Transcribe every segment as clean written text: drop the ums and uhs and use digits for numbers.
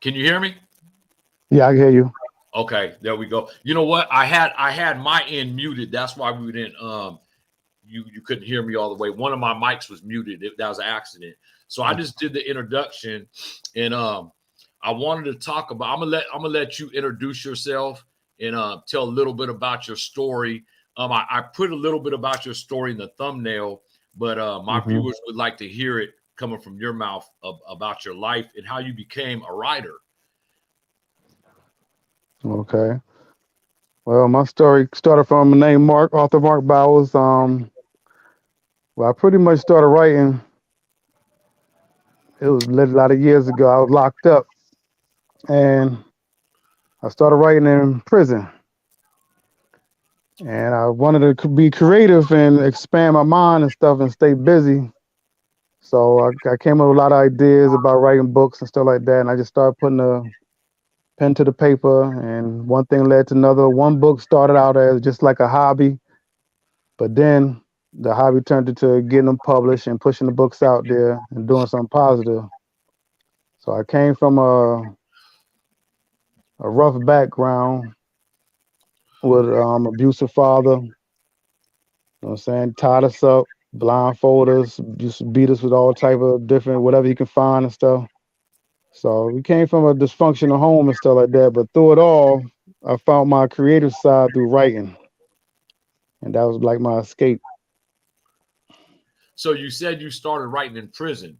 Can you hear me? Yeah, I can hear you. Okay, there we go. You know what? I had my end muted. That's why we didn't you couldn't hear me all the way. One of my mics was muted. That was an accident. So I just did the introduction, and I wanted to talk about. I'm gonna let you introduce yourself and tell a little bit about your story. I put a little bit about your story in the thumbnail, but my viewers would like to hear it coming from your mouth about your life and how you became a writer. Okay. Well, my story started from the name Author Mark Bowers. Well, I pretty much started writing. It was a lot of years ago. I was locked up, and I started writing in prison. And I wanted to be creative and expand my mind and stuff and stay busy. So I came up with a lot of ideas about writing books and stuff like that. And I just started putting a pen to the paper, and one thing led to another. One book started out as just like a hobby, but then the hobby turned into getting them published and pushing the books out there and doing something positive. So I came from a rough background with abusive father. You know what I'm saying? Tied us up, blindfold us, just beat us with all type of different whatever you can find and stuff. So we came from a dysfunctional home and stuff like that. But through it all, I found my creative side through writing, and that was like my escape. So you said you started writing in prison.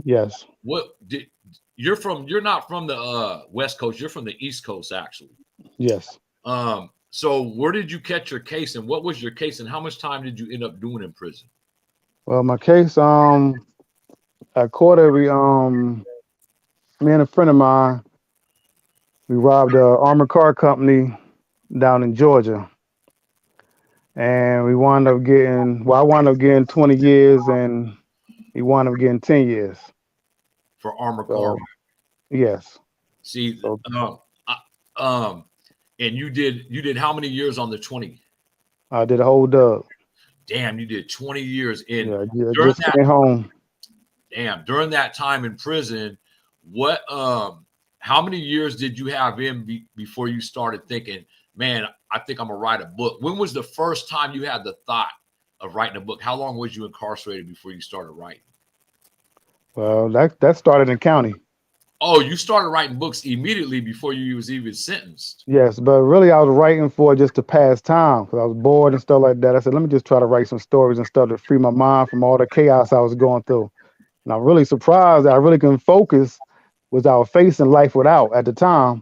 Yes. What did you're not from the West Coast, you're from the East Coast, actually. Yes. So where did you catch your case, and what was your case, and how much time did you end up doing in prison? Well, my case, I caught it. Me and a friend of mine, we robbed a armored car company down in Georgia, and we wound up getting. Well, I wound up getting 20 years, and he wound up getting 10 years For armored so, car. Yes. See, So, and you did how many years on the 20? I did a whole dub. Damn, you did 20 years. And Yeah, during just that, came home. damn, during that time in prison, what how many years did you have in before you started thinking, man, I think I'm gonna write a book? When was the first time you had the thought of writing a book? How long was you incarcerated before you started writing? Well, that started in county. Oh, you started writing books immediately before you was even sentenced. Yes, but really I was writing for just to pass time because I was bored and stuff like that. I said, let me just try to write some stories and stuff to free my mind from all the chaos I was going through. And I'm really surprised that I really couldn't focus without facing life without at the time.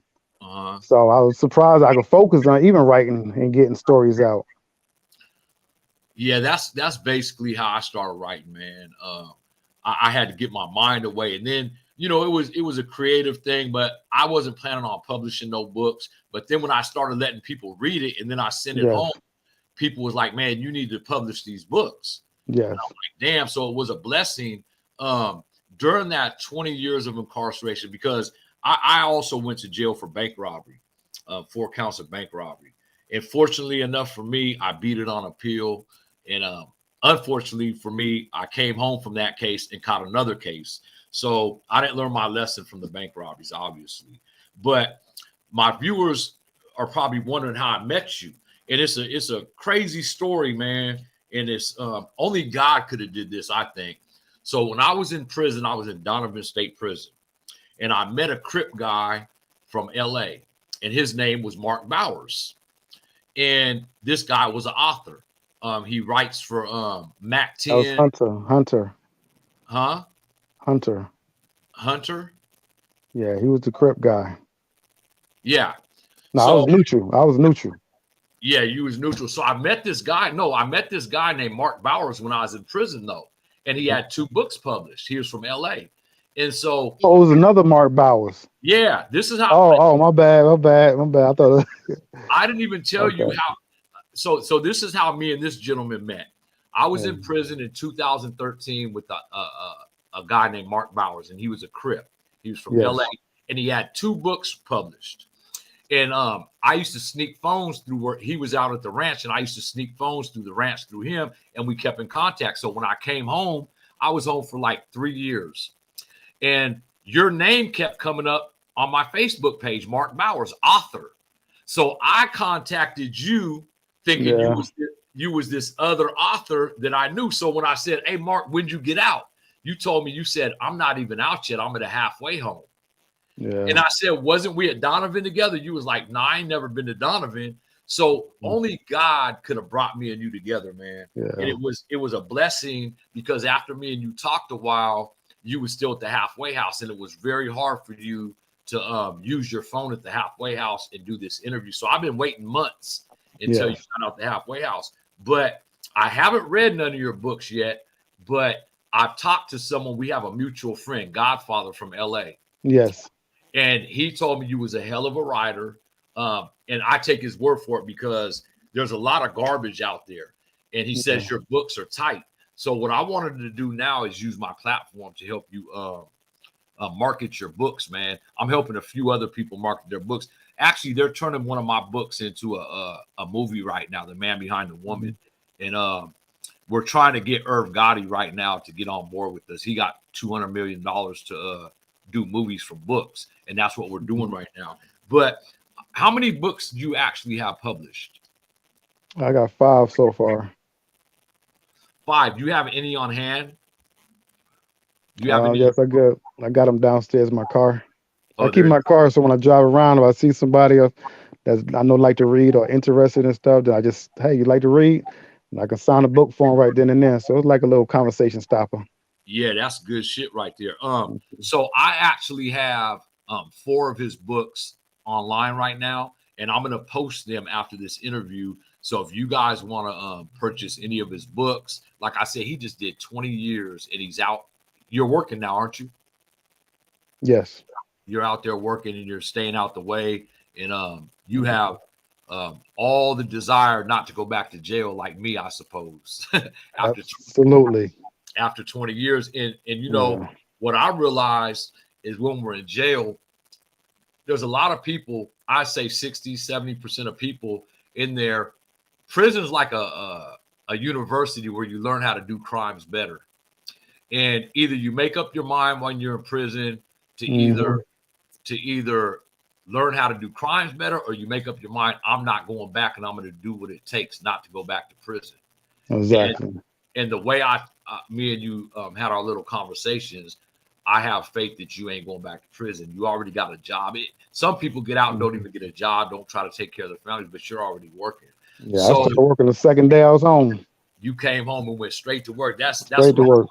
So I was surprised I could focus on even writing and getting stories out. Yeah, that's basically how I started writing, man. I had to get my mind away, and then it was a creative thing, but I wasn't planning on publishing no books. But then when I started letting people read it, and then I sent it home, people was like, "Man, you need to publish these books." Yes. And I'm like, damn. So it was a blessing during that 20 years of incarceration, because I also went to jail for bank robbery, 4 counts of bank robbery. And fortunately enough for me, I beat it on appeal. And unfortunately for me, I came home from that case and caught another case. So I didn't learn my lesson from the bank robberies, obviously. But my viewers are probably wondering how I met you. And it's a crazy story, man. And it's only God could have did this, I think. So when I was in prison, I was in Donovan State Prison. And I met a Crip guy from LA. And his name was Mark Bowers. And this guy was an author. He writes for Mac 10. That was Hunter. Huh? Hunter? Yeah, he was the Crip guy. Yeah. No, I was neutral. Yeah, you was neutral. So I met this guy. No, I met this guy named Mark Bowers when I was in prison, though. And he had 2 books published. He was from LA. And so it was another Mark Bowers. Yeah, this is how. Oh, my bad. I thought I didn't even tell you how. So this is how me and this gentleman met. I was in prison in 2013 with a guy named Mark Bowers, and he was a Crip. He was from LA, and he had 2 books published. And I used to sneak phones through where he was out at the ranch, and I used to sneak phones through the ranch through him, and we kept in contact. So when I came home, I was home for like 3 years. And your name kept coming up on my Facebook page, Mark Bowers, author. So I contacted you thinking you was this other author that I knew. So when I said, hey, Mark, when'd you get out? You told me, you said, I'm not even out yet. I'm at a halfway home. Yeah. And I said, wasn't we at Donovan together? You was like, nah, I ain't never been to Donovan. So only God could have brought me and you together, man. Yeah. And it was a blessing because after me and you talked a while, you was still at the halfway house. And it was very hard for you to use your phone at the halfway house and do this interview. So I've been waiting months until you found out the halfway house. But I haven't read none of your books yet, but I've talked to someone. We have a mutual friend, Godfather from LA. Yes. And he told me you was a hell of a writer. And I take his word for it because there's a lot of garbage out there. And he says your books are tight. So what I wanted to do now is use my platform to help you market your books, man. I'm helping a few other people market their books. Actually, they're turning one of my books into a movie right now, The Man Behind the Woman. And we're trying to get Irv Gotti right now to get on board with this. He got $200 million to do movies from books. And that's what we're doing right now. But how many books do you actually have published? I got 5 so far. 5. Do you have any on hand? Do you have any? Yes, I got them downstairs in my car. Oh, I keep my car, so when I drive around, if I see somebody that I know like to read or interested in stuff, then I just, hey, you like to read? And I can sign a book for them right then and there. So it's like a little conversation stopper. Yeah, that's good shit right there. So I actually have 4 of his books online right now, and I'm gonna post them after this interview. So if you guys want to purchase any of his books, like I said, he just did 20 years and he's out. You're working now, aren't you? Yes. You're out there working and you're staying out the way, and you have all the desire not to go back to jail like me, I suppose. Absolutely. After 20 years. And you know, what I realized is when we're in jail, there's a lot of people, I say 60, 70% of people in there. Prison is like a university where you learn how to do crimes better. And either you make up your mind when you're in prison to either learn how to do crimes better, or you make up your mind, I'm not going back and I'm going to do what it takes not to go back to prison. Exactly. And the way me and you had our little conversations, I have faith that you ain't going back to prison. You already got a job. Some people get out and don't even get a job, don't try to take care of their families, but you're already working. Yeah, so I started working the second day I was home. You came home and went straight to work. That's straight to work.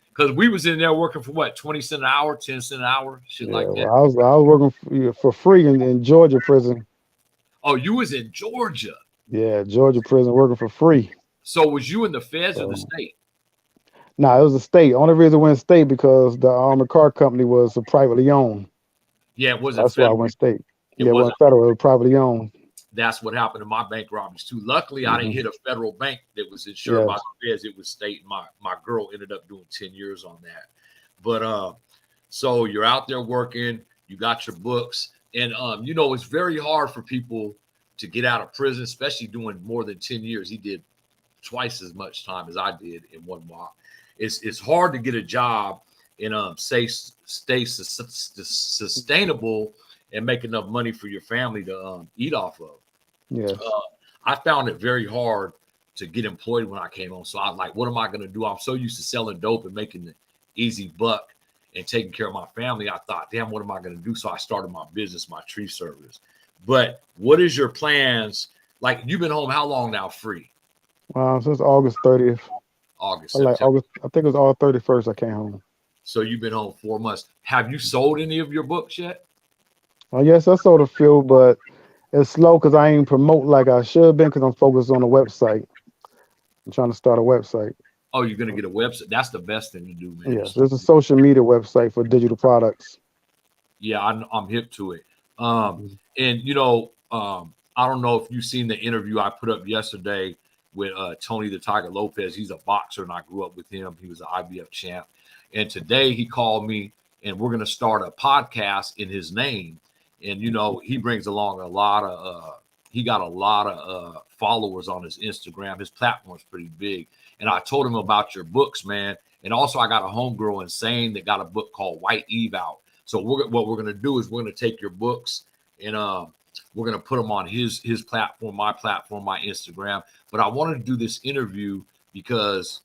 Because we was in there working for what, 20 cents an hour, 10 cents an hour, shit like that. Well, I was working for free in Georgia prison. Oh, you was in Georgia? Yeah, Georgia prison, working for free. So was you in the feds or the state? No, it was the state. Only reason I went state because the armored car company was privately owned. Yeah, it wasn't That's federal. why I went state. It wasn't federal. It was privately owned. That's what happened in my bank robberies too. Luckily, I didn't hit a federal bank that was insured by the feds. It was state. My girl ended up doing 10 years on that. But so you're out there working. You got your books, and you know, it's very hard for people to get out of prison, especially doing more than 10 years. He did twice as much time as I did in one while. It's hard to get a job and stay sustainable and make enough money for your family to eat off of. Yes. I found it very hard to get employed when I came home. So I was like, what am I going to do? I'm so used to selling dope and making the easy buck and taking care of my family. I thought, damn, what am I going to do? So I started my business, my tree service. But what is your plans? Like, you've been home how long now free? Since August 30th. August. I think it was all 31st I came home. So you've been home 4 months. Have you sold any of your books yet? Yes, I sold a few, but it's slow because I ain't promote like I should have been because I'm focused on the website. I'm trying to start a website. Oh, you're going to get a website. That's the best thing to do, man. Yes, there's a social media website for digital products. Yeah, I'm hip to it. And, you know, I don't know if you've seen the interview I put up yesterday with Tony the Tiger Lopez. He's a boxer, and I grew up with him. He was an IBF champ. And today he called me, and we're going to start a podcast in his name. And, you know, he brings along he got a lot of followers on his Instagram. His platform's pretty big. And I told him about your books, man. And also I got a homegirl Insane that got a book called White Eve out. So what we're gonna do is we're gonna take your books and we're gonna put them on his platform, my Instagram. But I wanted to do this interview because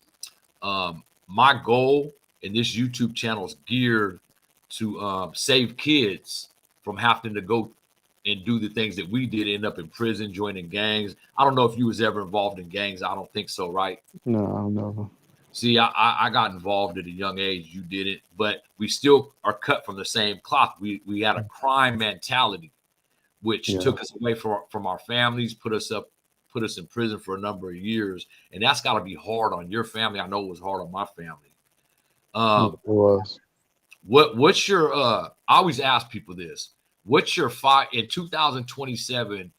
my goal in this YouTube channel is geared to save kids from having to go and do the things that we did, end up in prison, joining gangs. I don't know if you was ever involved in gangs. I don't think so, right? No, never. See, I got involved at a young age. You didn't, but we still are cut from the same cloth. We had a crime mentality, which took us away from our families, put us in prison for a number of years, and that's got to be hard on your family. I know it was hard on my family. It was. What's your I always ask people this. What's your in 2027,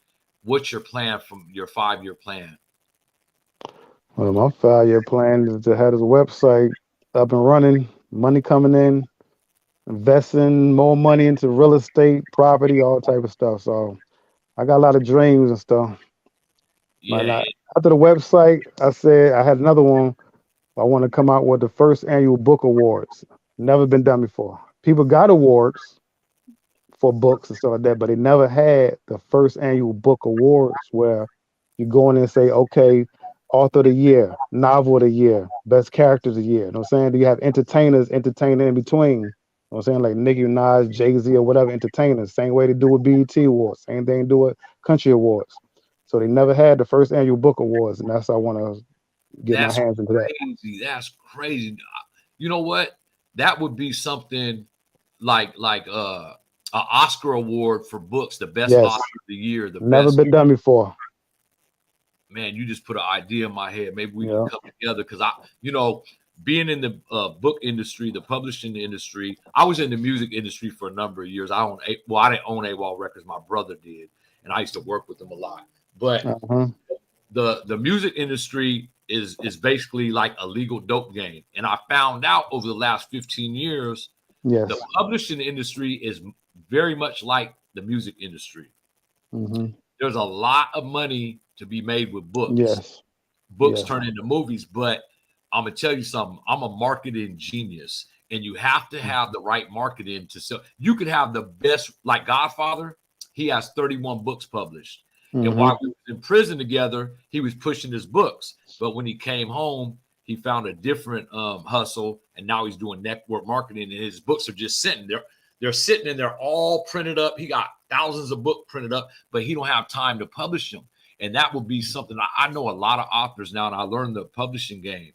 what's your plan from your 5-year plan? Well, my 5-year plan is to have this website up and running, money coming in, investing more money into real estate, property, all type of stuff. So I got a lot of dreams and stuff. Yeah. After the website, I said I had another one. I want to come out with the first annual book awards. Never been done before. People got awards for books and stuff like that, but they never had the first annual book awards where you go in and say, okay, author of the year, novel of the year, best character of the year. You know what I'm saying? Do you have entertainers entertaining in between? You know what I'm saying? Like Nicki Minaj, Jay-Z, or whatever entertainers. Same way they do with BET Awards. Same thing they do with Country Awards. So they never had the first annual book awards, and that's how I want to get my hands into that. That's crazy. You know what? That would be something like an Oscar award for books, the best author of the year. Never been done before. Man, you just put an idea in my head. Maybe we can come together because being in the book industry, the publishing industry, I was in the music industry for a number of years. I didn't own AWOL Records. My brother did, and I used to work with them a lot. But the music industry is basically like a legal dope game. And I found out over the last 15 years, the publishing industry is very much like the music industry. There's a lot of money to be made with books. Books turn into movies, but I'm gonna tell you something. I'm a marketing genius, and you have to have the right marketing to sell. You could have the best, like Godfather. He has 31 books published. And while we were in prison together, he was pushing his books. But when he came home, he found a different hustle, and now he's doing network marketing. And his books are just sitting there. They're sitting and they're all printed up. He got thousands of books printed up, but he don't have time to publish them. And that would be something. I know a lot of authors now, and I learned the publishing game.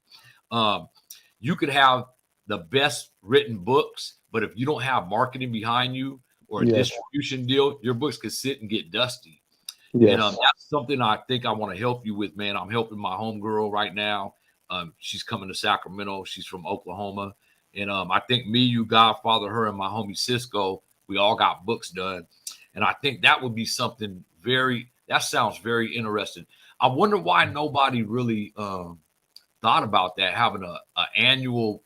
You could have the best written books, but if you don't have marketing behind you or a distribution deal, your books could sit and get dusty. And that's something I think I want to help you with, man. I'm helping my homegirl right now. She's coming to Sacramento. She's from Oklahoma. And I think me, you, Godfather, her, and my homie Cisco, we all got books done. And I think that would be something that sounds very interesting. I wonder why nobody really thought about that, having an annual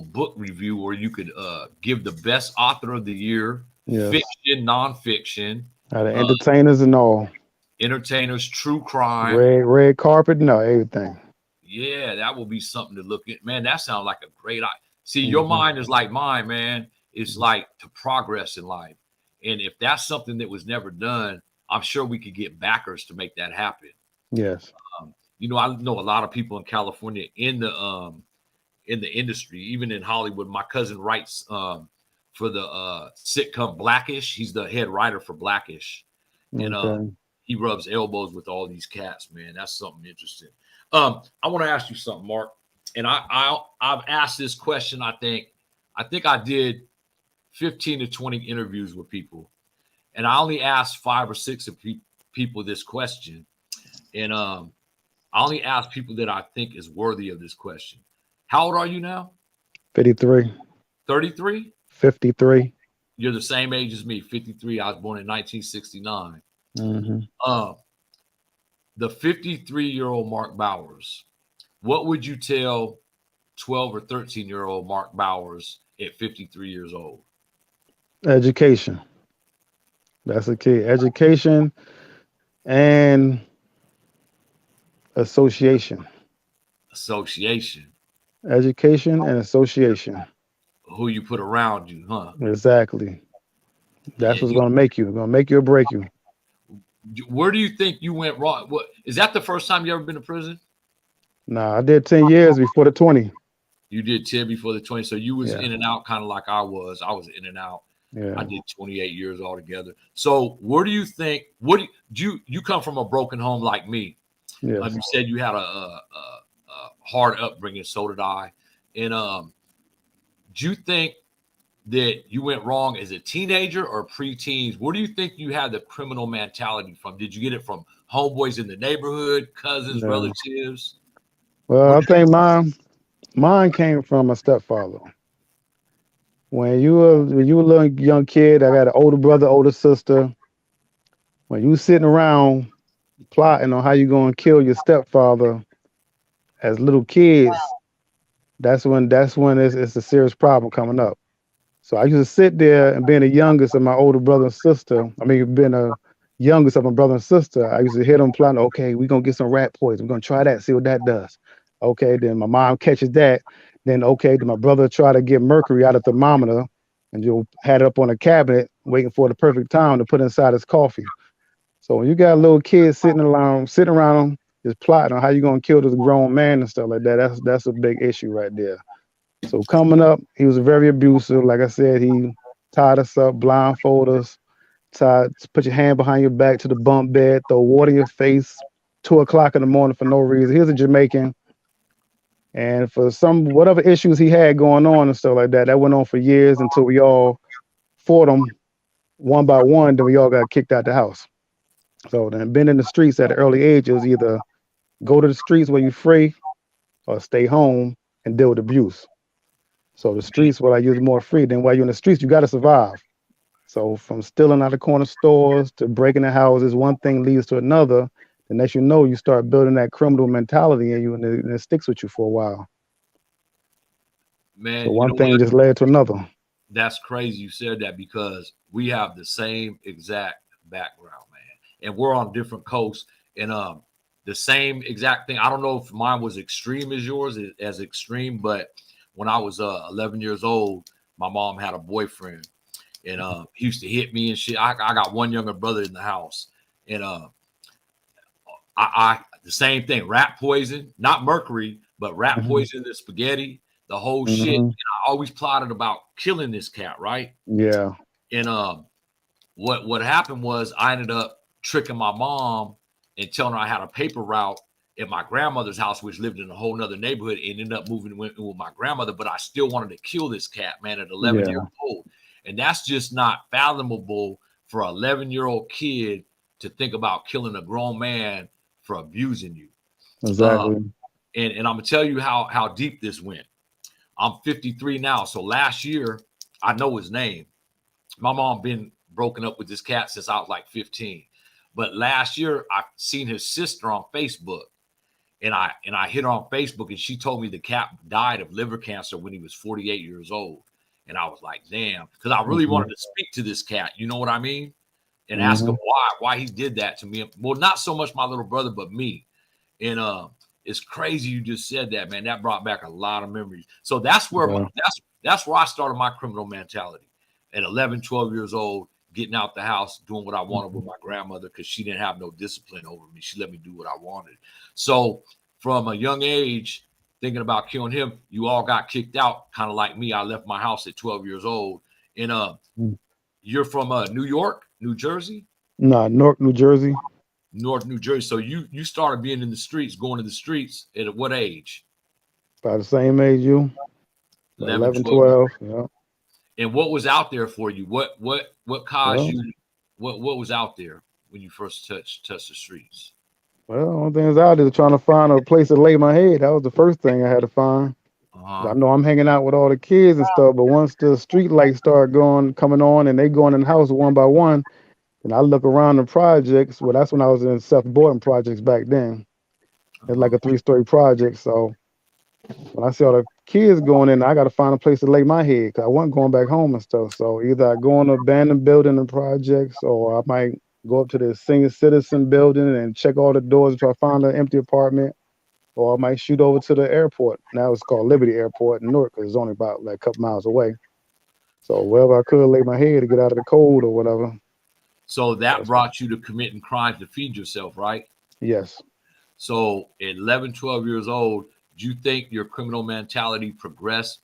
book review where you could give the best author of the year, fiction, nonfiction, entertainers and all. Entertainers, true crime, red carpet, everything. Yeah, that will be something to look at. Man, that sounds like a great idea. See, your mind is like mine, man. It's like to progress in life. And if that's something that was never done, I'm sure we could get backers to make that happen. Yes. I know a lot of people in California in the industry, even in Hollywood. My cousin writes for the sitcom Blackish. He's the head writer for Blackish. And he rubs elbows with all these cats, man. That's something interesting. I want to ask you something, Mark. And I've asked this question. I think I did 15 to 20 interviews with people, and I only asked 5 or 6 of people this question. And I only ask people that I think is worthy of this question. How old are you now? 53. 33? 53. You're the same age as me, 53. I was born in 1969. The 53-year-old Mark Bowers, what would you tell 12 or 13-year-old Mark Bowers at 53 years old? Education. That's the key. Education and association. Association. Education and association. who you put around you, huh? Exactly. That's Yeah. what's gonna make you. Gonna make you or break you. Where do you think you went wrong? What is that the first time you ever been to prison? Nah, I did 10 years before the 20. You did 10 before the 20. So you was Yeah, in and out kind of like I was. I was in and out. I yeah, did 28 years altogether. So where do you think, what do you come from a broken home like me? yes. You said you had a hard upbringing, so did I. And do you think that you went wrong as a teenager or preteens? Where do you think you had the criminal mentality from? Did you get it from homeboys in the neighborhood, cousins, Yeah. relatives? Well, Where I did think mine came from a stepfather. When you were a little young kid, I got an older brother, older sister. When you sitting around plotting on how you gonna kill your stepfather as little kids, that's when it's a serious problem coming up. So I used to sit there and being the youngest of my older brother and sister, I mean being the youngest of my brother and sister, I used to hear them plotting, okay, we're gonna get some rat poison. We're gonna try that, see what that does. Okay, then my mom catches that. Then okay, then my brother try to get mercury out of the thermometer and you'll had it up on a cabinet waiting for the perfect time to put inside his coffee. So when you got little kids sitting around them, just plotting on how you gonna kill this grown man and stuff like that, that's a big issue right there. So coming up, he was very abusive. Like I said, he tied us up, blindfold us, put your hand behind your back to the bunk bed, throw water in your face, 2 o'clock in the morning for no reason. He was a Jamaican, and for some whatever issues he had going on and stuff like that, that went on for years until we all fought him one by one. Then we all got kicked out the house. So then, being in the streets at an early age, it was either go to the streets where you're free, or stay home and deal with abuse. So the streets, what I use more free. Then while you're in the streets, you got to survive. So from stealing out of corner stores to breaking the houses, one thing leads to another. The next you know, you start building that criminal mentality in you, and it sticks with you for a while. So man, you one know thing what? just led to another. That's crazy you said that because we have the same exact background, man. And we're on different coasts and the same exact thing. I don't know if mine was extreme as yours, as extreme, but when I was 11 years old, my mom had a boyfriend and he used to hit me and shit. I got one younger brother in the house and I the same thing, rat poison, not mercury, but rat Hmm. poison, the spaghetti, the whole shit. And Hmm. I always plotted about killing this cat, right? Yeah. And what happened was I ended up tricking my mom and telling her I had a paper route at my grandmother's house, which lived in a whole nother neighborhood, and ended up moving with my grandmother. But I still wanted to kill this cat, man, at 11 years Yeah. old. And that's just not fathomable for an 11-year-old kid to think about killing a grown man for abusing you. Uh, Exactly. and I'm gonna tell you how deep this went. I'm 53 now, so last year I know his name. My mom been broken up with this cat since I was like 15. But last year I seen his sister on Facebook and I hit her on Facebook and she told me the cat died of liver cancer when he was 48 years old. And I was like, damn, because I really Hmm. wanted to speak to this cat, you know what I mean? And ask him Hmm. why he did that to me. Well, not so much my little brother, but me. And it's crazy you just said that, man. That brought back a lot of memories. So that's where Yeah. that's where I started my criminal mentality at 11, 12 years old, getting out the house, doing what I wanted with my grandmother because she didn't have no discipline over me. She let me do what I wanted. So from a young age, thinking about killing him, you all got kicked out, kind of like me. I left my house at 12 years old. And you're from New York, New Jersey? Nah, Newark, New Jersey. North New Jersey. So you started being in the streets, going to the streets at what age? About the same age you. About 11, 11, 12. 12. Yeah. And what was out there for you? What caused Well, you what was out there when you first touched the streets? well, one thing is out there trying to find a place to lay my head. That was the first thing I had to find. I Uh-huh. know I'm hanging out with all the kids and stuff, but once the street lights start coming on, and they going in the house one by one, and I look around the projects. Well, that's when I was in self-boarding projects back then. It's Uh-huh. like a 3-story project. So when I see all the kids going in, I got to find a place to lay my head because I wasn't going back home and stuff. So either I go in an abandoned building and projects, or I might go up to the senior citizen building and check all the doors until I find an empty apartment, or I might shoot over to the airport. Now it's called Liberty Airport in Newark because it's only about like a couple miles away. So wherever I could lay my head to get out of the cold or whatever. So that brought you to committing crimes to feed yourself, right? Yes. So at 11, 12 years old, do you think your criminal mentality progressed,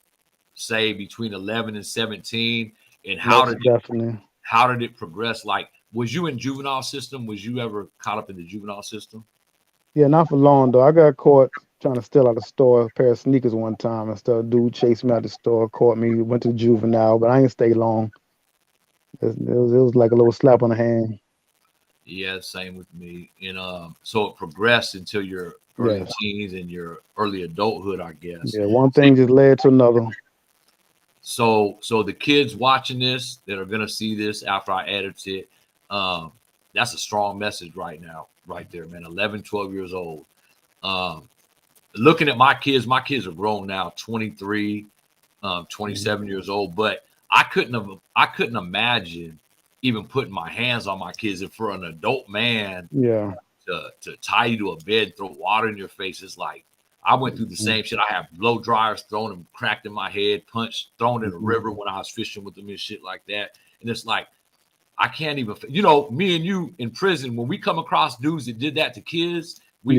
say between 11 and 17? And Most definitely. how did it progress? Like, was you in juvenile system? Was you ever caught up in the juvenile system? Yeah, not for long though. I got caught trying to steal out the store a pair of sneakers one time and stuff. Dude chased me out the store, caught me, went to juvenile, but I ain't stay long. It was like a little slap on the hand. Yeah, same with me. And so it progressed until your early Yes. teens and your early adulthood, I guess. Yeah, one thing just led to another. So the kids watching this that are gonna see this after I edit it, that's a strong message right now, right there, man. 11, 12 years old. Um, looking at my kids are grown now, 23, 27 years old, but I couldn't imagine even putting my hands on my kids. And for an adult man Yeah. to tie you to a bed, throw water in your face, it's like I went through the same shit. I have blow dryers thrown and cracked in my head, punched, thrown in the river when I was fishing with them and shit like that. And it's like I can't even, me and you in prison, when we come across dudes that did that to kids, we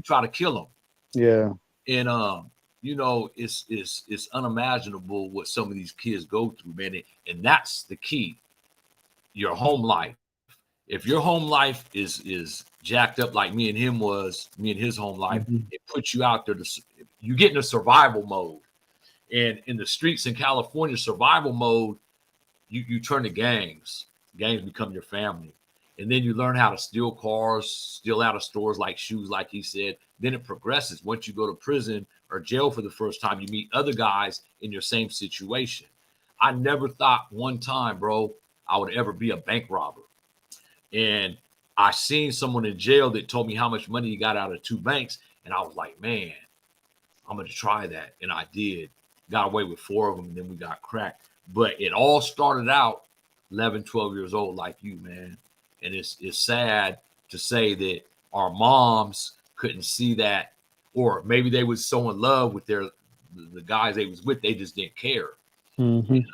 try to kill them. Yeah. And it's unimaginable what some of these kids go through, man. And that's the key. Your home life. If your home life is jacked up like me and his home life, it puts you out there you get in a survival mode. And in the streets in California, survival mode, you turn to gangs. Gangs become your family. And then you learn how to steal cars, steal out of stores like shoes, like he said. Then it progresses. Once you go to prison or jail for the first time, you meet other guys in your same situation. I never thought one time, bro, I would ever be a bank robber. And I seen someone in jail that told me how much money he got out of 2 banks. And I was like, man, I'm going to try that. And I did. Got away with 4 of them, and then we got cracked. But it all started out 11, 12 years old like you, man. And it's sad to say that our moms couldn't see that, or maybe they was so in love with the guys they was with, they just didn't care. And,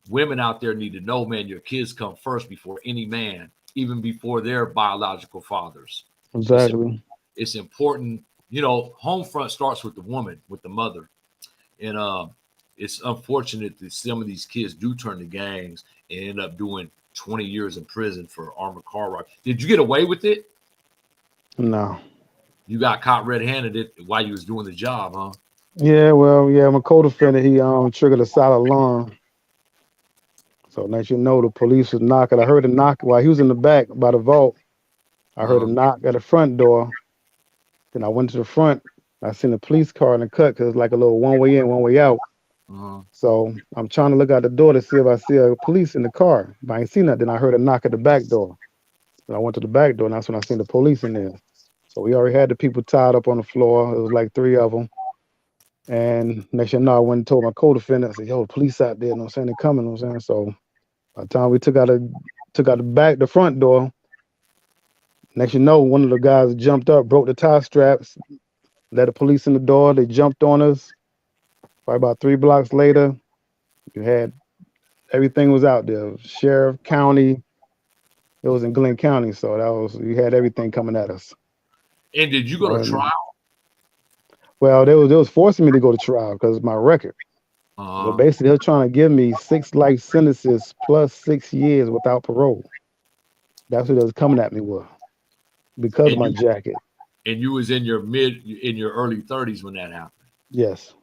women out there need to know, man, your kids come first before any man, even before their biological fathers. Exactly. It's important. Home front starts with the woman, with the mother. And it's unfortunate that some of these kids do turn to gangs and end up doing 20 years in prison for armored car robbery. Did you get away with it? No. You got caught red-handed while you was doing the job, huh? Yeah, well, yeah, my co-defendant, he triggered a silent alarm. So next the police was knocking. I heard a knock while he was in the back by the vault. I heard a knock at the front door. Then I went to the front. I seen a police car in the cut because it's like a little one way in, one way out. So I'm trying to look out the door to see if I see a police in the car. But I ain't seen that. Then I heard a knock at the back door. And I went to the back door, and that's when I seen the police in there. So we already had the people tied up on the floor. It was like 3 of them. And next I went and told my co-defendant, I said, yo, the police out there, you know what I'm saying? They're coming, you know what I'm saying? So by the time we took out the front door, next one of the guys jumped up, broke the tie straps, let the police in the door. They jumped on us. Probably about 3 blocks later, you had everything was out there. Sheriff, county. It was in Glenn County, so you had everything coming at us. And did you go to trial? Well, they was forcing me to go to trial because of my record. So basically, they're trying to give me 6 life sentences plus 6 years without parole. That's what they was coming at me with because of my jacket. And you was in your early 30s when that happened. Yes.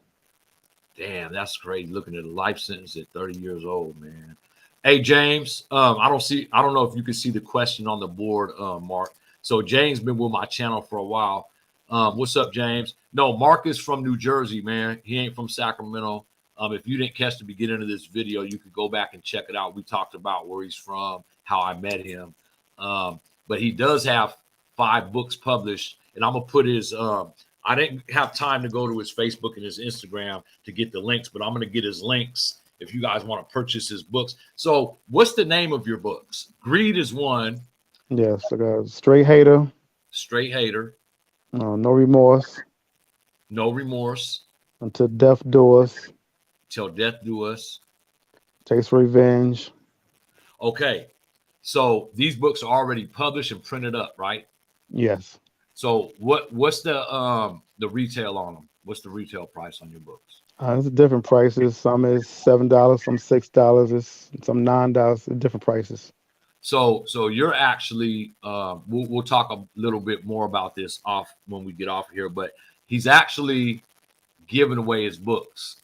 Damn, that's crazy. Looking at a life sentence at 30 years old, man. Hey, James, I don't know if you can see the question on the board, Mark. So James been with my channel for a while. What's up, James? No, Mark is from New Jersey, man. He ain't from Sacramento. If you didn't catch the beginning of this video, you could go back and check it out. We talked about where he's from, how I met him. But he does have 5 books published, and I'm gonna put his I didn't have time to go to his Facebook and his Instagram to get the links, but I'm gonna get his links if you guys want to purchase his books. So what's the name of your books? Greed is one. Yes, I got Straight Hater. Straight Hater. No Remorse. No Remorse. Until Death Do Us. Till Death Do Us. Taste for Revenge. Okay. So these books are already published and printed up, right? Yes. So what's the retail on them? What's the retail price on your books? It's different prices. Some is $7, some $6, it's some $9, different prices. So you're actually we'll talk a little bit more about this off when we get off here, but he's actually giving away his books.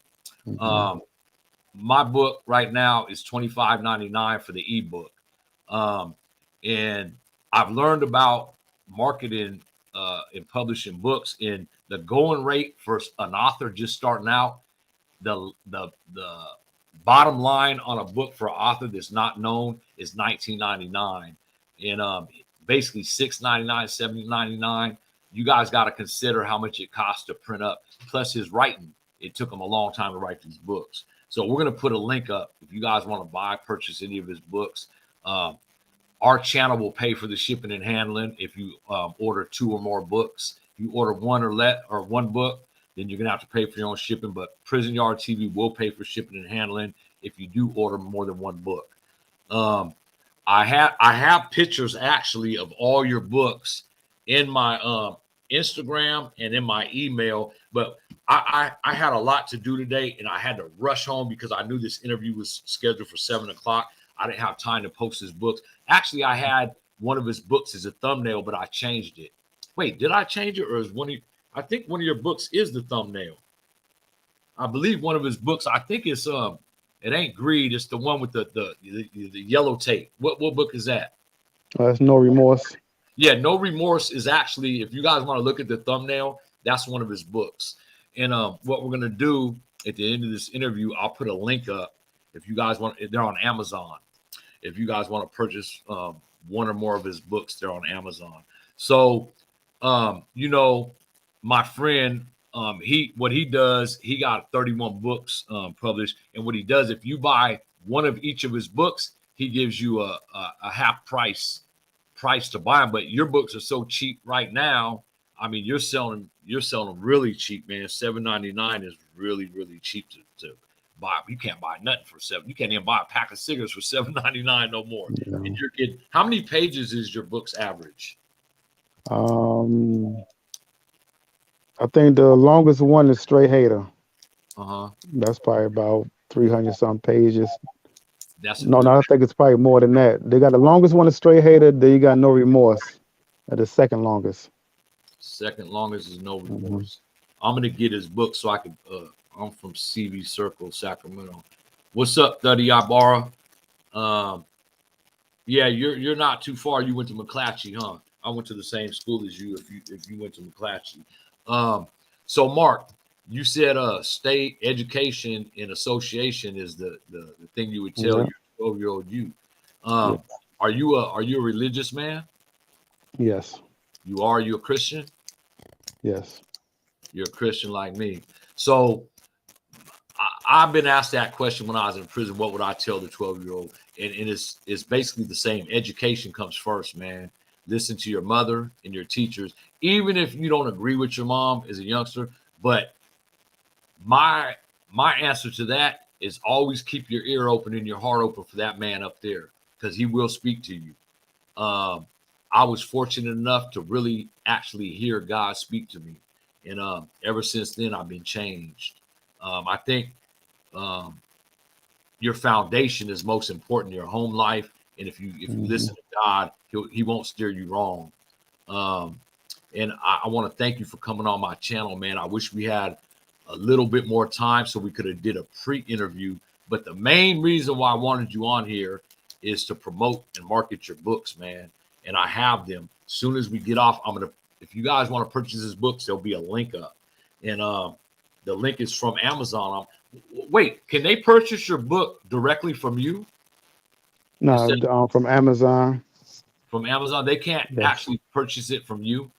Mm-hmm. My book right now is $25.99 for the ebook. And I've learned about marketing and publishing books, and the going rate for an author just starting out, the bottom line on a book for an author that's not known is $19.99, and basically $6.99, $7.99. You guys got to consider how much it costs to print up, plus his writing. It took him a long time to write these books. So we're going to put a link up if you guys want to purchase any of his books. Our channel will pay for the shipping and handling if you order 2 or more books. If you order one or one book, then you're gonna have to pay for your own shipping. But Prison Yard TV will pay for shipping and handling if you do order more than one book. I have pictures actually of all your books in my Instagram and in my email, but I had a lot to do today and I had to rush home because I knew this interview was scheduled for 7 o'clock. I didn't have time to post his books. Actually, I had one of his books as a thumbnail, but I changed it. Wait, did I change it, or is I think one of your books is the thumbnail. I believe one of his books, I think it's it ain't Greed, it's the one with the yellow tape. What book is that? That's No Remorse. Yeah, No Remorse is actually, if you guys want to look at the thumbnail, that's one of his books. And what we're gonna do at the end of this interview, I'll put a link up if you guys want. They're on Amazon. If you guys want to purchase one or more of his books, they're on Amazon. So, my friend, what he does, he got 31 books published, and what he does, if you buy one of each of his books, he gives you a half price to buy them. But your books are so cheap right now. I mean, you're selling them really cheap, man. $7.99 is really, really cheap to buy. You can't buy nothing for $7. You can't even buy a pack of cigarettes for $7.99 no more. Yeah. And you're kidding. How many pages is your book's average? I think the longest one is Straight Hater. Uh-huh. That's probably about 300 some pages. No, I think it's probably more than that. They got the longest one is Straight Hater. Then you got No Remorse at the second longest. Second longest is No Remorse. I'm gonna get his book so I can. I'm from CV Circle, Sacramento. What's up, Thuddy Ibarra? Yeah, you're not too far. You went to McClatchy, huh? I went to the same school as you. If you went to McClatchy. So Mark, you said state education and association is the thing you would tell your 12-year-old you. Are you a religious man? Yes. You are. You a Christian? Yes. You're a Christian like me. So I've been asked that question when I was in prison. What would I tell the 12-year-old? And it's basically the same. Education comes first, man. Listen to your mother and your teachers, even if you don't agree with your mom as a youngster. But my answer to that is always keep your ear open and your heart open for that man up there, because he will speak to you. I was fortunate enough to really actually hear God speak to me. And ever since then, I've been changed. I think your foundation is most important in your home life. And if you listen to God, he won't steer you wrong. And I want to thank you for coming on my channel, man. I wish we had a little bit more time so we could have did a pre-interview. But the main reason why I wanted you on here is to promote and market your books, man. And I have them. As soon as we get off, if you guys want to purchase his books, there'll be a link up. And the link is from Amazon. Wait, can they purchase your book directly from you? No, from Amazon. From Amazon, they can't actually purchase it from you.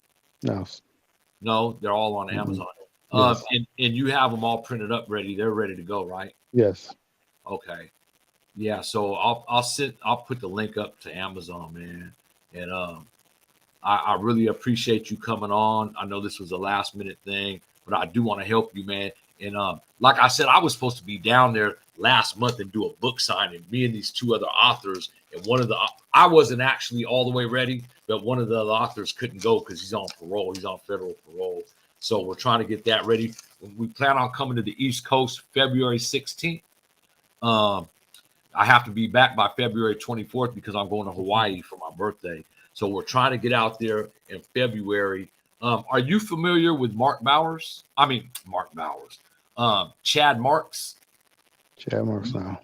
No, they're all on Amazon. Yes. And you have them all printed up, ready. They're ready to go, right? Yes. Okay. Yeah. So I'll put the link up to Amazon, man. And I really appreciate you coming on. I know this was a last minute thing, but I do want to help you, man. And like I said, I was supposed to be down there last month and do a book signing. Me and these two other authors, and I wasn't actually all the way ready, but one of the other authors couldn't go because he's on parole. He's on federal parole. So we're trying to get that ready. We plan on coming to the East Coast February 16th. I have to be back by February 24th because I'm going to Hawaii for my birthday. So we're trying to get out there in February. Are you familiar with Mark Bowers? I mean, Mark Bowers. Chad Marks. Chad Marks now.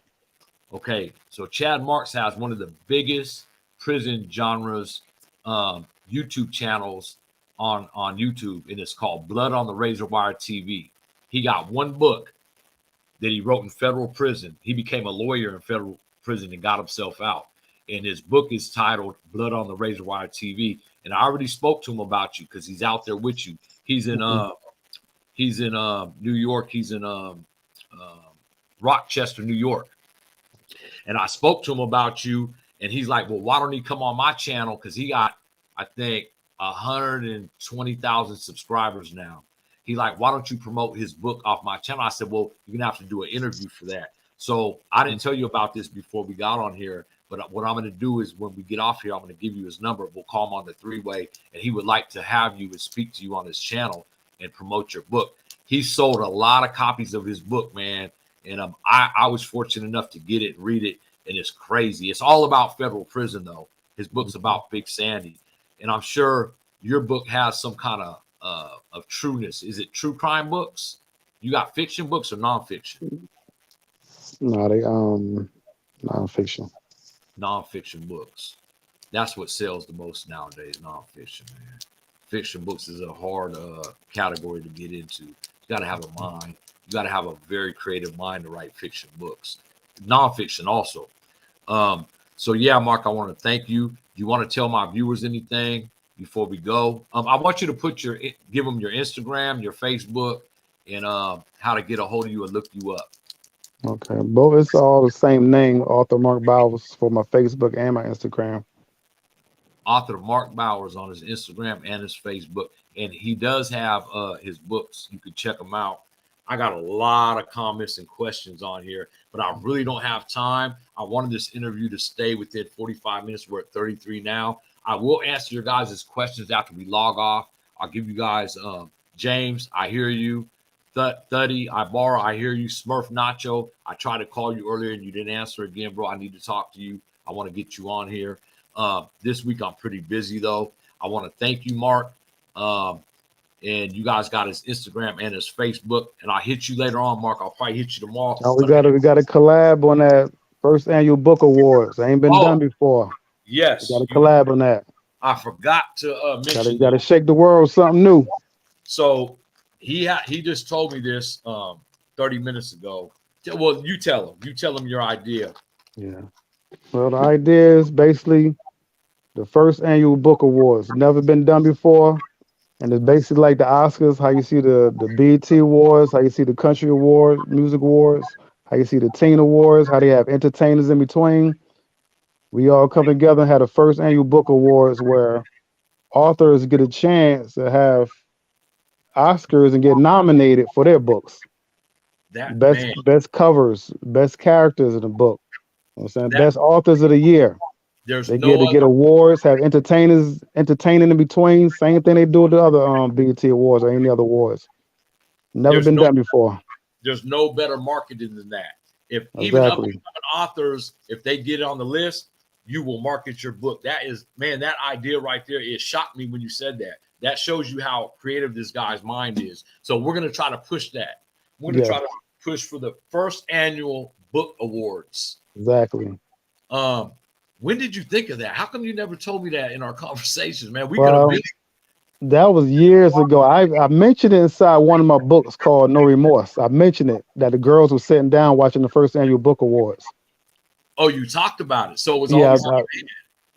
Okay, so Chad Marks has one of the biggest prison genres YouTube channels on YouTube, and it's called Blood on the Razor Wire TV. He got one book that he wrote in federal prison. He became a lawyer in federal prison and got himself out. And his book is titled Blood on the Razor Wire TV. And I already spoke to him about you because he's out there with you. He's in New York. He's in Rochester, New York. And I spoke to him about you, and he's like, well, why don't he come on my channel? Because he got, I think, 120,000 subscribers now. He like, why don't you promote his book off my channel? I said, well, you're gonna have to do an interview for that. So I didn't tell you about this before we got on here, but what I'm gonna do is when we get off here, I'm gonna give you his number. We'll call him on the three-way, and he would like to have you and speak to you on his channel and promote your book. He sold a lot of copies of his book, man, and I was fortunate enough to get it, read it, and it's crazy. It's all about federal prison, though. His book's about Big Sandy, and I'm sure your book has some kind of trueness. Is it true crime books? You got fiction books or nonfiction? No, they nonfiction. Nonfiction books. That's what sells the most nowadays. Nonfiction, man. Fiction books is a hard category to get into. You got to have a mind. You got to have a very creative mind to write fiction books. Nonfiction also. So yeah, Mark, I want to thank you. Do you want to tell my viewers anything before we go? I want you to give them your Instagram, your Facebook, and how to get a hold of you and look you up. Okay, both it's all the same name, Author Mark Bowers, for my Facebook and my Instagram. Author Mark Bowers on his Instagram and his Facebook, and he does have his books. You can check them out. I got a lot of comments and questions on here, but I really don't have time. I wanted this interview to stay within 45 minutes. We're at 33 now. I will answer your guys' questions after we log off. I'll give you guys James, I hear you. Thuddy, I hear you. Smurf Nacho, I tried to call you earlier and you didn't answer again, bro. I need to talk to you. I want to get you on here. This week I'm pretty busy though. I want to thank you, Mark. And you guys got his Instagram and his Facebook. And I'll hit you later on, Mark. I'll probably hit you tomorrow. Oh, we got a collab on that first annual book awards. Ain't been done before. Yes. We got a collab on that. I forgot to mention. Got to shake the world with something new. So he just told me this 30 minutes ago. Well, you tell him. You tell him your idea. Yeah. Well, the idea is basically the first annual book awards. Never been done before. And it's basically like the Oscars, how you see the BET Awards, how you see the Country Awards, Music Awards, how you see the Teen Awards, how they have entertainers in between. We all come together and had a first annual book awards where authors get a chance to have Oscars and get nominated for their books. Best covers, best characters in the book. You know what I'm saying? Best authors of the year. They get awards, have entertainers entertaining in between. Same thing they do with the other BET Awards or any other awards. Never been done before. There's no better marketing than that. If exactly. Even up-and-coming authors, if they get on the list, you will market your book. That is, man, that idea right there, it shocked me when you said that. That shows you how creative this guy's mind is. So we're going to try to push that. We're going to try to push for the first annual book awards. Exactly. When did you think of that? How come you never told me that in our conversations, man? That was years ago. I mentioned it inside one of my books called No Remorse. I mentioned it, that the girls were sitting down watching the first annual book awards. Oh, you talked about it. So it was always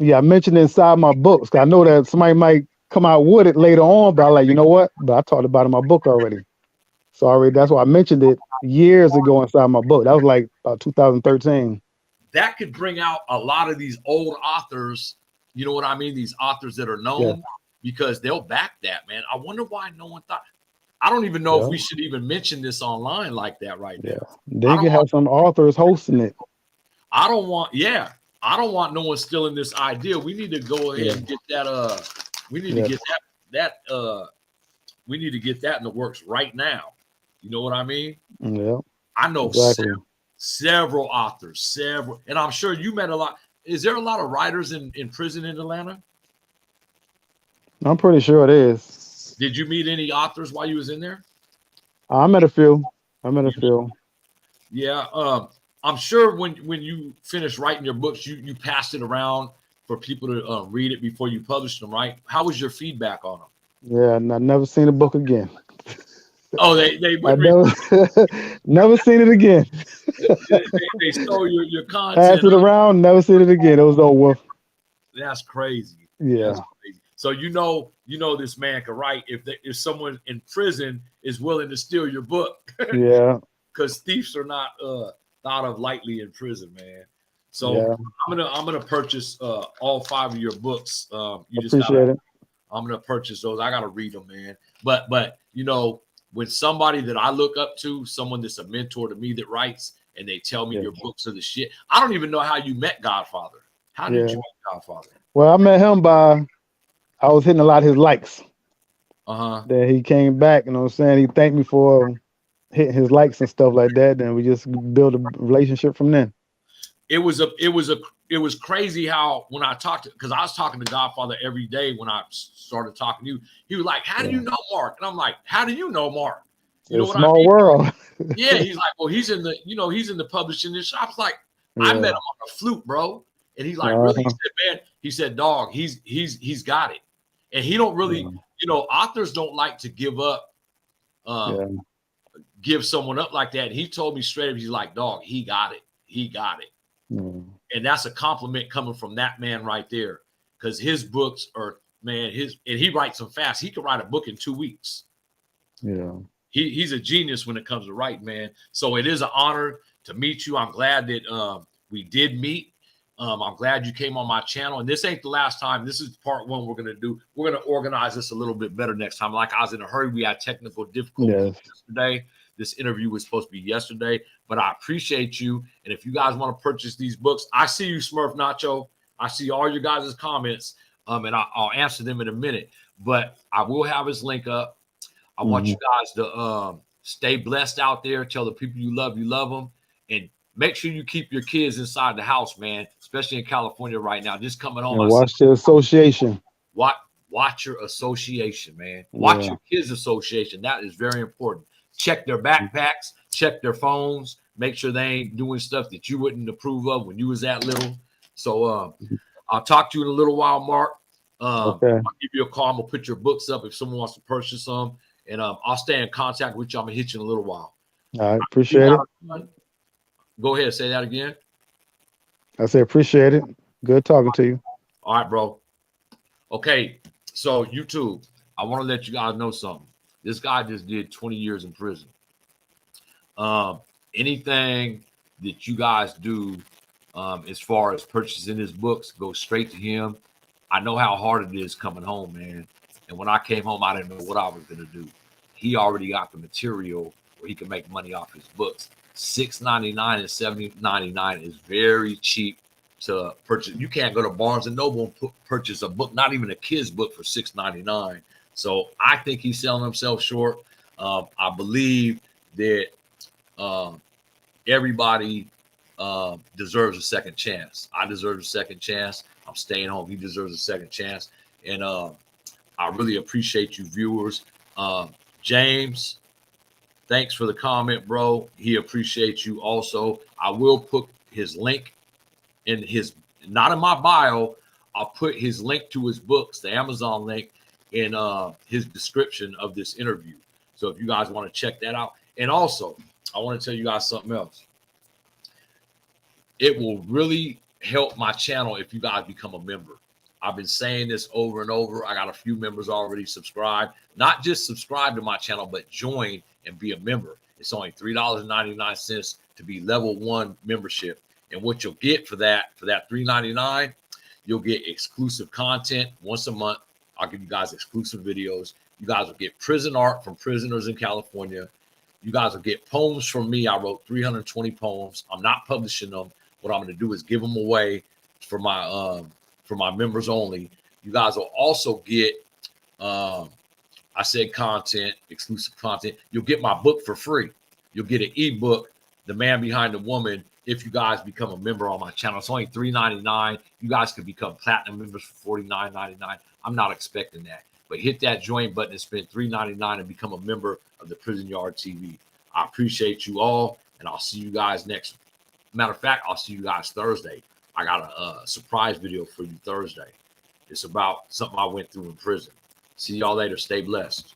I mentioned it inside my books. I know that somebody might come out with it later on, but I'm like, you know what? But I talked about it in my book already. So that's why I mentioned it years ago inside my book. That was like about 2013. That could bring out a lot of these old authors, you know what I mean? These authors that are known, because they'll back that, man. I wonder why no one thought. I don't even know if Yeah. we should even mention this online like that right Yeah. now. Then you can have some authors hosting it. I don't want no one stealing this idea. We need to go ahead and get that we need to get we need to get that in the works right now. You know what I mean? Yeah. I know Exactly. several authors, and I'm sure you met a lot. Is there a lot of writers in prison in Atlanta? I'm pretty sure it is. Did you meet any authors while you was in there? I met a few. I met a few. Yeah. I'm sure when you finished writing your books, you passed it around for people to read it before you published them, right? How was your feedback on them? Yeah, and I never seen a book again. Oh, they I never seen it again. they stole your content. Pass it around, never seen it again. It was over with. That's crazy. Yeah. That's crazy. So you know this man can write if someone in prison is willing to steal your book. Yeah. Because thieves are not thought of lightly in prison, man. So Yeah. I'm gonna purchase all 5 of your books. Appreciate it. I'm gonna purchase those. I gotta read them, man. But you know, when somebody that I look up to, someone that's a mentor to me that writes, and they tell me your books are the shit. I don't even know how you met Godfather. How did you meet Godfather? Well, I met him I was hitting a lot of his likes. Then he came back, you know what I'm saying? He thanked me for hitting his likes and stuff like that. Then we just built a relationship from then. It was crazy how when I talked because I was talking to Godfather every day when I started talking to you. He was like, "How do you know Mark?" And I'm like, "How do you know Mark?" You know what small I mean? world. Yeah, he's like, "Well, he's in the publishing industry." I was like, "I met him on a flute, bro." And he's like, "Really?" He said, "Man," he said, "Dog, he's got it." And he don't really, authors don't like to give up, give someone up like that. And he told me straight up, he's like, "Dog, he got it. He got it." And that's a compliment coming from that man right there, because his books are, man, and he writes them fast. He can write a book in 2 weeks. Yeah. He's a genius when it comes to writing, man. So it is an honor to meet you. I'm glad that we did meet. I'm glad you came on my channel. And this ain't the last time. This is part 1 we're going to do. We're going to organize this a little bit better next time. Like I was in a hurry. We had technical difficulties yesterday. This interview was supposed to be yesterday, but I appreciate you. And if you guys want to purchase these books, I see you, Smurf Nacho. I see all your guys' comments, and I'll answer them in a minute. But I will have his link up. I want you guys to stay blessed out there. Tell the people you love them. And make sure you keep your kids inside the house, man, especially in California right now. Just coming home. And watch the association. Watch your association, man. Watch your kids' association. That is very important. Check their backpacks, check their phones, make sure they ain't doing stuff that you wouldn't approve of when you was that little. So I'll talk to you in a little while, Mark. I'll give you a call. I'm gonna put your books up if someone wants to purchase them. And I'll stay in contact with you. I'm gonna hit you in a little while. All right, appreciate it. Go ahead, say that again. I say appreciate it. Good talking to you. All right, bro. Okay, so YouTube, I want to let you guys know something. This guy just did 20 years in prison. Anything that you guys do as far as purchasing his books, go straight to him. I know how hard it is coming home, man. And when I came home, I didn't know what I was going to do. He already got the material where he can make money off his books. $6.99 and $7.99 is very cheap to purchase. You can't go to Barnes and Noble and purchase a book, not even a kid's book, for $6.99. So I think he's selling himself short. I believe that everybody deserves a second chance. I deserve a second chance. I'm staying home. He deserves a second chance. And I really appreciate you, viewers. James, thanks for the comment, bro. He appreciates you also. I will put his link in not in my bio. I'll put his link to his books, the Amazon link, in his description of this interview. So if you guys want to check that out. And also, I want to tell you guys something else. It will really help my channel if you guys become a member. I've been saying this over and over. I got a few members already subscribed. Not just subscribe to my channel, but join and be a member. It's only $3.99 to be level 1 membership. And what you'll get for that $3.99, you'll get exclusive content once a month. I'll give you guys exclusive videos. You guys will get prison art from prisoners in California. You guys will get poems from me. I wrote 320 poems. I'm not publishing them. What I'm going to do is give them away for my members only. You guys will also get, I said content, exclusive content. You'll get my book for free. You'll get an ebook, The Man Behind the Woman, if you guys become a member on my channel. It's only $3.99. You guys can become platinum members for $49.99. I'm not expecting that. But hit that join button and spend $3.99 and become a member of the Prison Yard TV. I appreciate you all, and I'll see you guys next. Matter of fact, I'll see you guys Thursday. I got a surprise video for you Thursday. It's about something I went through in prison. See y'all later. Stay blessed.